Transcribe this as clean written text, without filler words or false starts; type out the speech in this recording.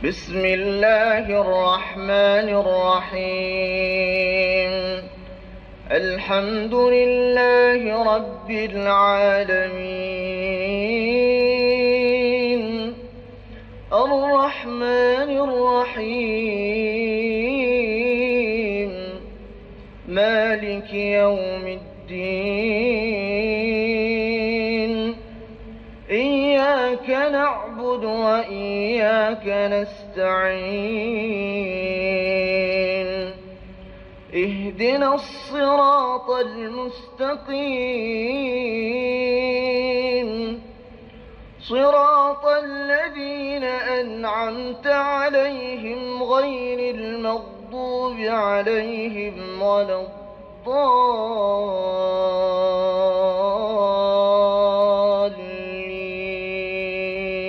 بسم الله الرحمن الرحيم. الحمد لله رب العالمين، الرحمن الرحيم، مالك يوم الدين. إياك نعبد وإياك نستعين. اهدنا الصراط المستقيم، صراط الذين أنعمت عليهم غير المغضوب عليهم ولا الضالين.